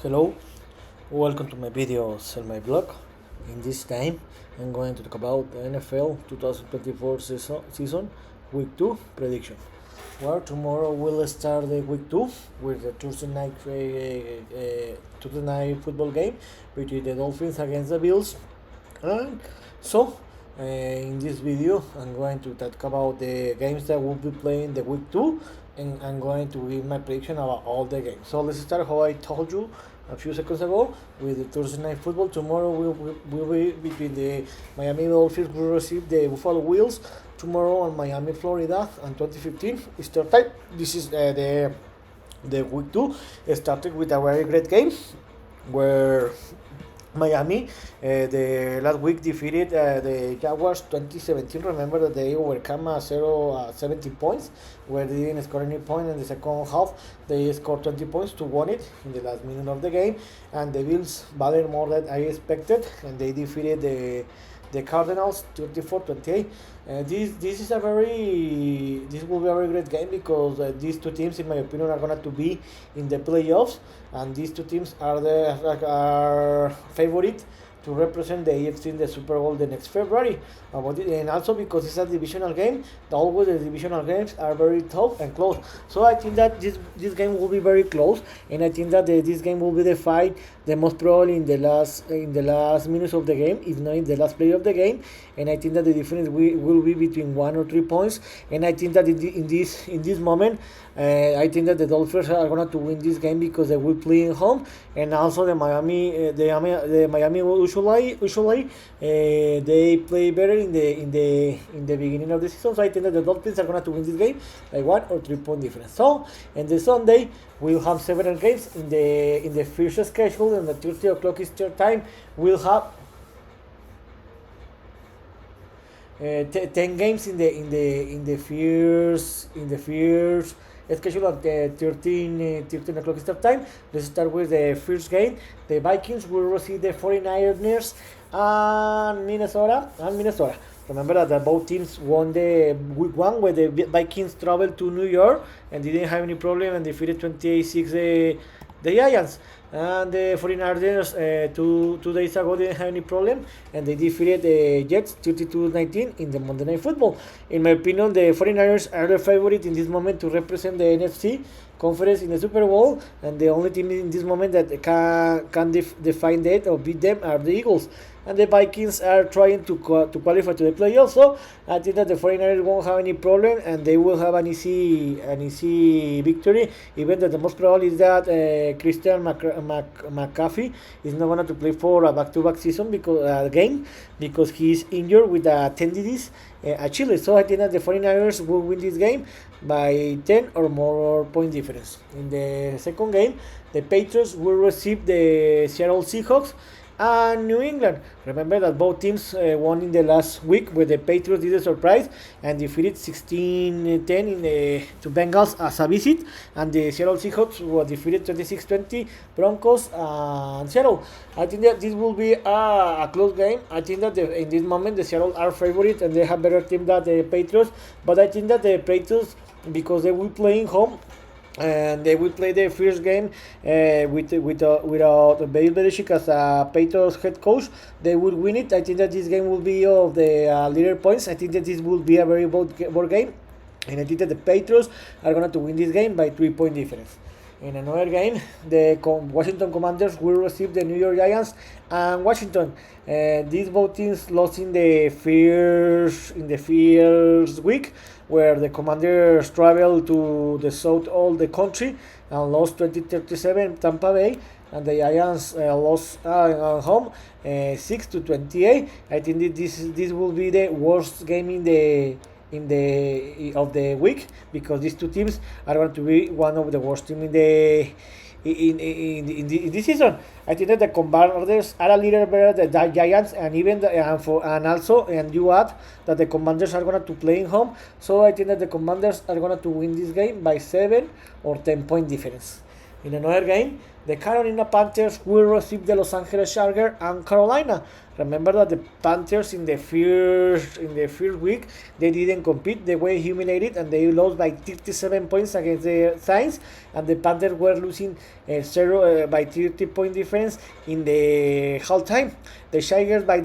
Hello, welcome to my videos on my blog. In this time, I'm going to talk about the NFL 2024 season Week 2 prediction. Well, tomorrow we'll start the Week 2 with the Thursday night football game between the Dolphins against the Bills. And so, in this video, I'm going to talk about the games that will be playing the Week 2, and I'm going to give my prediction about all the games. So let's start how I told you a few seconds ago with the Thursday night football. Tomorrow will be between the Miami Dolphins will receive the Buffalo Bills tomorrow on Miami, Florida, and 2015 Eastern time. This is the week 2 started with a very great game where Miami, the last week defeated the Jaguars 2017. Remember that they overcame 17 points, where they didn't score any point in the second half. They scored 20 points to win it in the last minute of the game, and the Bills battled more than I expected, and they defeated the Cardinals 24-28. This will be a very great game because these two teams, in my opinion, are going to be in the playoffs, and these two teams are favorite to represent the AFC in the Super Bowl the next February. And also because it's a divisional game, always the divisional games are very tough and close. So I think that this game will be very close, and I think that this game will be the fight the most probably in the last minutes of the game, if not in the last play of the game. And I think that the difference will be between 1 or 3 points. And I think that in this moment, I think that the Dolphins are going to win this game because they will play at home, and also the Miami usually they play better in the beginning of the season. So I think that the Dolphins are going to win this game by 1 or 3 point difference. So in the Sunday we'll have several games in the first schedule, and the 30 o'clock Eastern time we'll have 10 games in the first schedule at the 13 o'clock Eastern time. Let's start with the first game. The Vikings will receive the 49ers and Minnesota. Remember that both teams won the week 1, where the Vikings traveled to New York and didn't have any problem and defeated 28-6 the Giants. And the 49ers 2 days ago didn't have any problem, and they defeated the Jets 32-19 in the Monday Night Football. In my opinion, the 49ers are the favorite in this moment to represent the NFC conference in the Super Bowl, and the only team in this moment that can define that or beat them are the Eagles. And the Vikings are trying to qualify to the playoffs. So I think that the 49ers won't have any problem, and they will have an easy victory. Even though the most probable is that Christian McCaffrey is not going to play for a back-to-back season game because he is injured with a tendinitis Achilles. So I think that the 49ers will win this game by 10 or more point difference. In the second game, the Patriots will receive the Seattle Seahawks and New England. Remember that both teams won in the last week, where the Patriots did a surprise and defeated 16-10 to Bengals as a visit, and the Seattle Seahawks were defeated 26-20 Broncos and Seattle. I think that this will be a close game. I think that in this moment the Seattle are favorite and they have better team than the Patriots, but I think that the Patriots, because they will play in home, and they will play the first game without Bill Belichick as a Patriots head coach, they will win it. I think that this game will be of the leader points. I think that this will be a very bold game, and I think that the Patriots are going to win this game by 3 point difference. In another game, the Washington Commanders will receive the New York Giants and Washington. These both teams lost in the first week, where the Commanders traveled to the south all the country and lost 20-37 Tampa Bay, and the Giants lost at home 6-28. I think that this will be the worst game in the week, because these two teams are going to be one of the worst teams in this season. I think that the Commanders are a little better than the Giants, and even and you add that the Commanders are going to play in home. So I think that the Commanders are going to win this game by 7 or 10 point difference. In another game, the Carolina Panthers will receive the Los Angeles Chargers and Carolina. Remember that the Panthers in the first week they didn't compete, they were humiliated and they lost by 37 points against the Saints, and the Panthers were losing by 30-point difference in the halftime. The Chargers by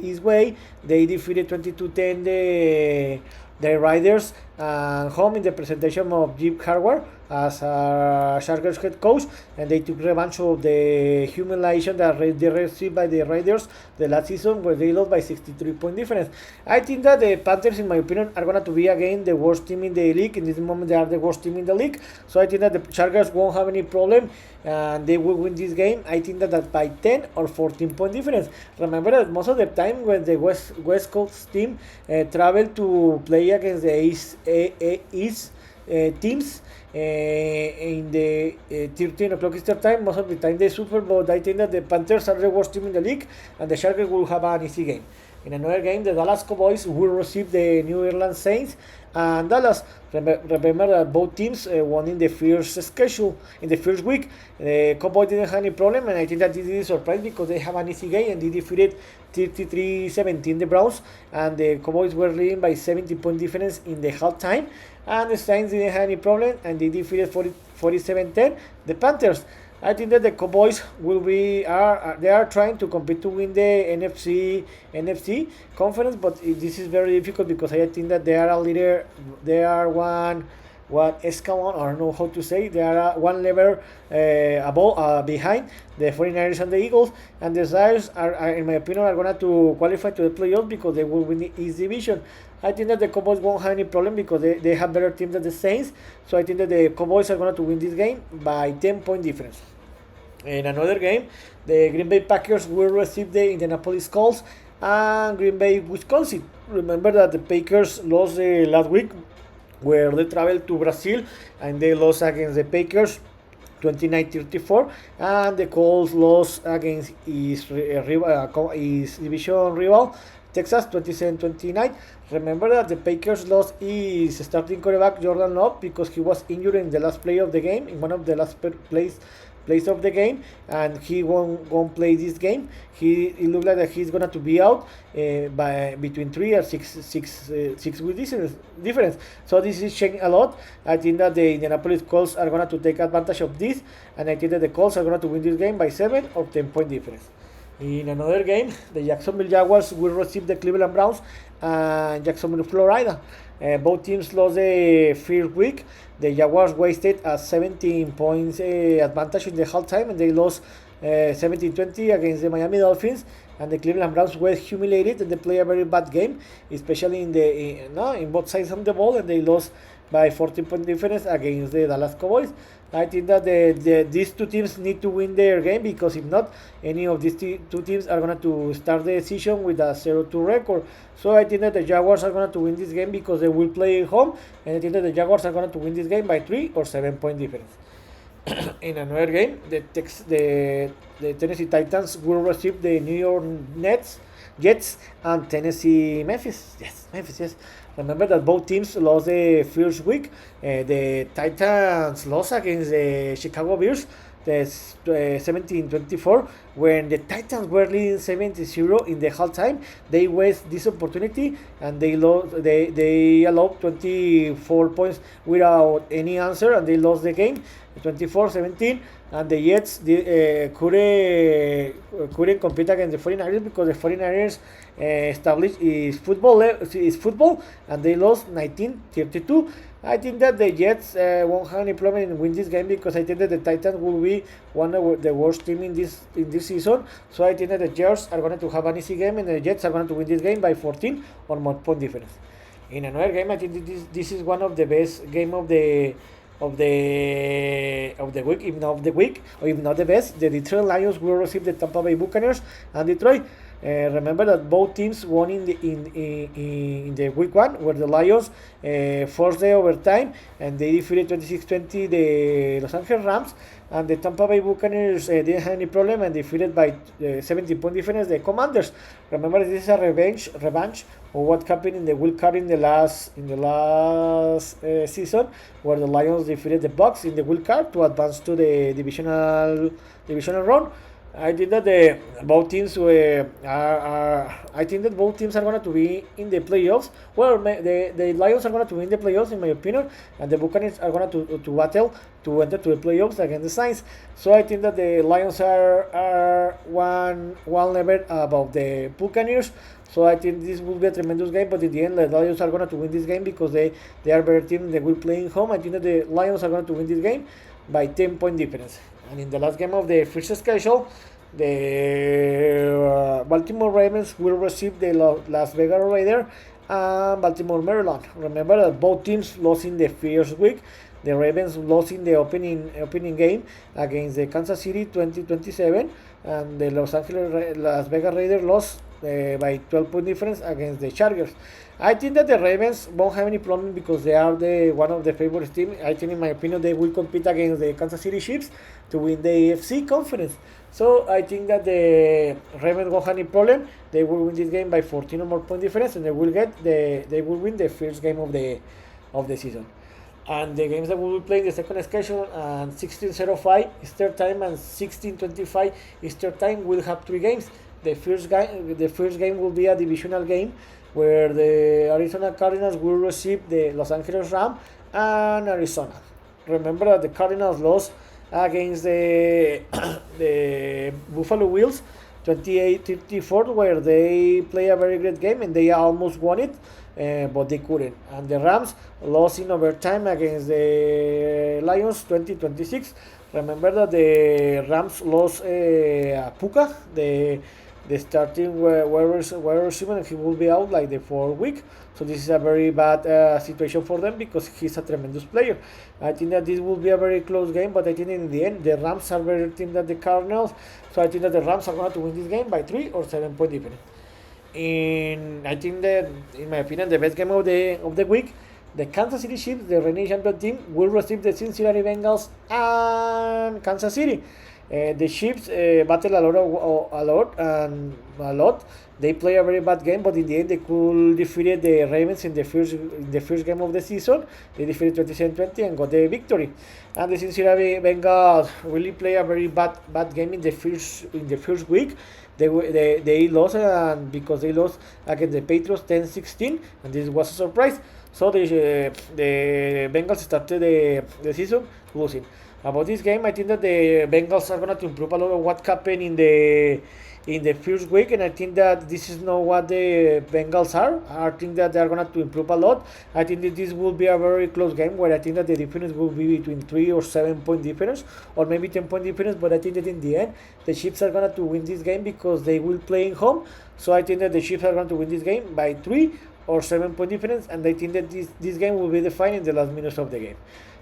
his way they defeated 22-10 the Riders home in the presentation of Jim Harbaugh as Chargers head coach, and they took revenge of the humiliation that they received by the Raiders the last season where they lost by 63-point difference. I think that the Panthers, in my opinion, are going to be again the worst team in the league. In this moment, they are the worst team in the league. So I think that the Chargers won't have any problem and they will win this game. I think that by 10 or 14-point difference. Remember that most of the time when the West Coast team travel to play against the East teams in the 13 o'clock Eastern time, most of the time they suffer, but I think that the Panthers are the worst team in the league and the Chargers will have an easy game. In another game, the Dallas Cowboys will receive the New Orleans Saints, and Dallas, remember that both teams won in the first schedule, in the first week. The Cowboys didn't have any problem, and I think that this is a surprise because they have an easy game and they defeated 33-17 the Browns, and the Cowboys were leading by 70-point difference in the halftime, and the Saints didn't have any problem and they defeated 47-10 the Panthers. I think that the Cowboys they are trying to compete to win the NFC conference, but this is very difficult because I think that they are one escalon, or I don't know how to say, they are one level behind the 49ers and the Eagles, and the Giants are in my opinion are going to qualify to the playoffs because they will win the East Division. I think that the Cowboys won't have any problem because they have better teams than the Saints, so I think that the Cowboys are going to win this game by 10-point difference. In another game, the Green Bay Packers will receive the Indianapolis Colts and Green Bay, Wisconsin. Remember that the Packers lost last week where they traveled to Brazil and they lost against the Packers 29-34, and the Colts lost against his division rival Texas 27-29. Remember that the Packers lost his starting quarterback Jordan Love because he was injured in the last play of the game, in one of the last plays of the game, and he won't play this game. It looks like that he's gonna to be out by between 3 or 6 week difference. So this is changing a lot. I think that the Indianapolis Colts are gonna to take advantage of this, and I think that the Colts are gonna to win this game by 7 or 10-point difference. In another game, the Jacksonville Jaguars will receive the Cleveland Browns and Jacksonville, Florida. Both teams lost the first week. The Jaguars wasted a 17 points advantage in the halftime, and they lost 17-20 against the Miami Dolphins. And the Cleveland Browns were humiliated and they played a very bad game, especially in both sides of the ball, and they lost by 14-point difference against the Dallas Cowboys. I think that these two teams need to win their game, because if not, any of these two teams are going to start the season with a 0-2 record. So I think that the Jaguars are going to win this game because they will play at home, and I think that the Jaguars are going to win this game by 3 or 7-point difference. In another game, the Tennessee Titans will receive the New York Jets and Tennessee Memphis. Yes. Remember that both teams lost the first week. The Titans lost against the Chicago Bears, the 17-24. When the Titans were leading 7-0 in the halftime, they wasted this opportunity and they allowed 24 points without any answer, and they lost the game 24-17. And the Jets couldn't compete against the 49ers because the 49ers established his football, and they lost 19-32. I think that the Jets won't have any problem in win this game, because I think that the Titans will be one of the worst team in this season. So I think that the Jets are going to have an easy game, and the Jets are going to win this game by 14 or more point difference. In another game, I think this is one of the best game of the week, if not the best. The Detroit Lions will receive the Tampa Bay Buccaneers, and Detroit, Remember that both teams won in the week one, where the Lions forced the overtime and they defeated 26-20 the Los Angeles Rams, and the Tampa Bay Buccaneers didn't have any problem and defeated by 17-point difference the Commanders. Remember, this is a revanche of what happened in the wild card in the last season, where the Lions defeated the Bucs in the wild card to advance to the divisional round. I think that both teams I think that both teams are going to be in the playoffs. Well, the Lions are going to win the playoffs, in my opinion, and the Buccaneers are going to battle to enter to the playoffs against the Saints. So I think that the Lions are one level above the Buccaneers. So I think this will be a tremendous game, but in the end, the Lions are going to win this game because they are better team. They will play in home. I think that the Lions are going to win this game by 10-point difference. And in the last game of the first schedule, the Baltimore Ravens will receive the Las Vegas Raiders and Baltimore, Maryland. Remember that both teams lost in the first week. The Ravens lost in the opening game against the Kansas City 20-27, and the Las Vegas Raiders lost by 12-point difference against the Chargers. I think that the Ravens won't have any problem because they are one of the favorite teams. I think, in my opinion, they will compete against the Kansas City Chiefs to win the AFC conference. So I think that the Ravens won't have any problem. They will win this game by 14 or more point difference, and they will win the first game of the season. And the games that we will play in the second schedule and 16:05 Eastern Time and 16:25 Eastern Time will have 3 games. The first game will be a divisional game where the Arizona Cardinals will receive the Los Angeles Rams and Arizona. Remember that the Cardinals lost against the Buffalo Bills 28-34, where they play a very great game and they almost won it, but they couldn't. And the Rams lost in overtime against the Lions 20-26. Remember that the Rams lost Puka, the starting wide receiver, and he will be out like the 4th week. So this is a very bad situation for them because he's a tremendous player. I think that this will be a very close game, but I think in the end the Rams are better team than the Cardinals. So I think that the Rams are going to win this game by 3 or 7-point difference. I think that, in my opinion, the best game of the week, the Kansas City Chiefs, the reigning champion team, will receive the Cincinnati Bengals and Kansas City. The Chiefs battle a lot. They play a very bad game, but in the end they could defeat the Ravens in the first game of the season. They defeated 27-20 and got the victory. And the Cincinnati Bengals really play a very bad game in the first week. They lost, and because they lost against the Patriots 10-16, and this was a surprise. So the Bengals started the season losing. About this game, I think that the Bengals are going to improve a lot of what happened in the first week, and I think that this is not what the Bengals are. I think that they are going to improve a lot. I think that this will be a very close game where I think that the difference will be between 3 or 7-point difference, or maybe 10-point difference, but I think that in the end, the Chiefs are going to win this game because they will play in home. So I think that the Chiefs are going to win this game by 3 or 7-point difference, and I think that this game will be defined in the last minutes of the game.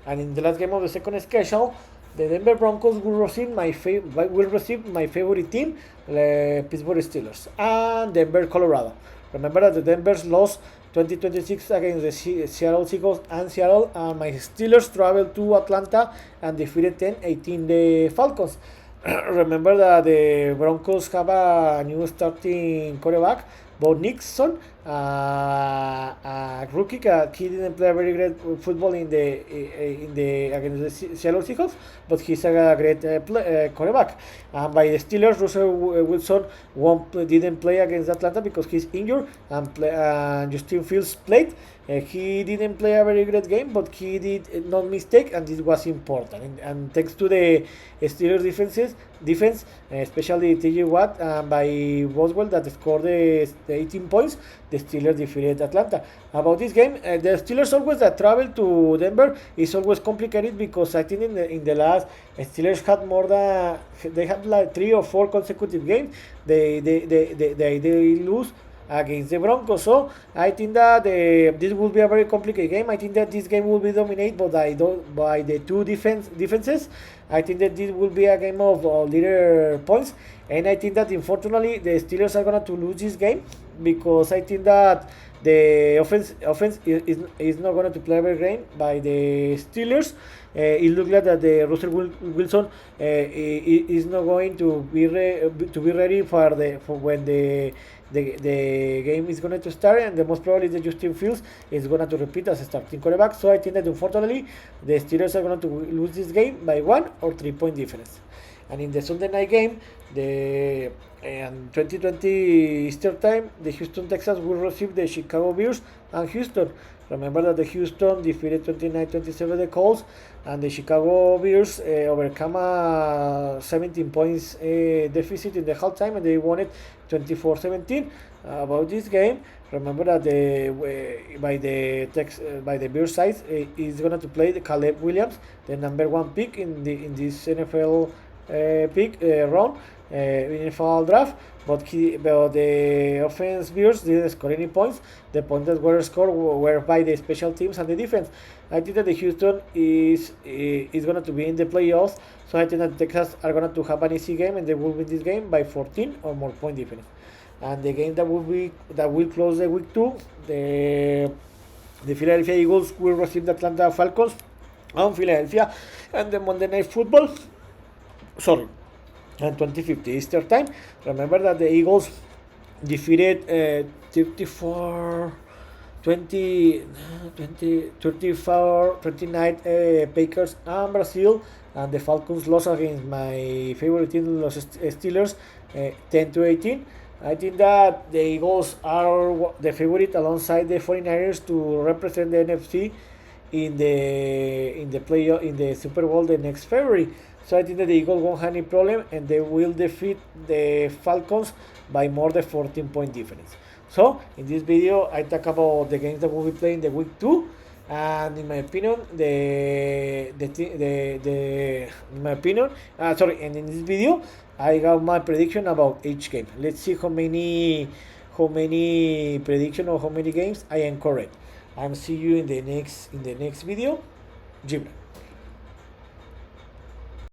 And in the last game of the second schedule, the Denver Broncos will receive my favorite team, the Pittsburgh Steelers, and Denver, Colorado. Remember that the Denver's lost 20-26 against the Seattle Seahawks and Seattle, and my Steelers traveled to Atlanta and defeated 10-18 the Falcons. Remember that the Broncos have a new starting quarterback, Bo Nixon, a rookie. He didn't play a very great football in the against the Seattle Seahawks, but he's a great quarterback. By the Steelers, Russell Wilson didn't play against Atlanta because he's injured, and Justin Fields played. He didn't play a very great game, but he did not mistake, and this was important. And thanks to the Steelers defense, especially T.J. Watt by Boswell that scored the 18 points, the Steelers defeated Atlanta. About this game, the Steelers always that travel to Denver is always complicated because I think in the last Steelers had like 3 or 4 consecutive games. They lose against the Broncos. So I think that this will be a very complicated game. I think that this game will be dominated by the two defenses. I think that this will be a game of little points, and I think that unfortunately the Steelers are going to lose this game because I think that the offense is not going to play very great by the Steelers. It looks like that the Russell Wilson is not going to be ready for when the game is going to start, and the most probably the Justin Fields is going to repeat as a starting quarterback. So I think that unfortunately the Steelers are going to lose this game by 1 or 3 point difference. And in the Sunday night game, the 2020 Easter time, the Houston Texans will receive the Chicago Bears and Houston. Remember that the Houston defeated 29-27 the Colts, and the Chicago Bears overcome a 17 points deficit in the halftime, and they won it 24-17. About this game, remember that by the Bears side is going to play the Caleb Williams, the number 1 pick in this NFL round. NFL draft, but the offense Bears didn't score any points. The points that were scored were by the special teams and the defense. I think that the Houston is going to be in the playoffs, so I think that the Texans are going to have an easy game, and they will win this game by 14 or more point difference. And the game that will close the week 2, the Philadelphia Eagles will receive the Atlanta Falcons on Philadelphia, and the Monday Night Football. And 2050 Easter time. Remember that the Eagles defeated 39 Packers and Brazil, and the Falcons lost against my favorite team, los Steelers, 10-18. I think that the Eagles are the favorite alongside the 49ers to represent the NFC in the playoff in the Super Bowl the next February. So I think that the Eagles won't have any problem, and they will defeat the Falcons by more than 14 point difference. So in this video, I talk about the games that we'll be playing the week 2, and in my opinion, and in this video, I got my prediction about each game. Let's see how many prediction or how many games I am correct. I'm see you in the next video. Jim.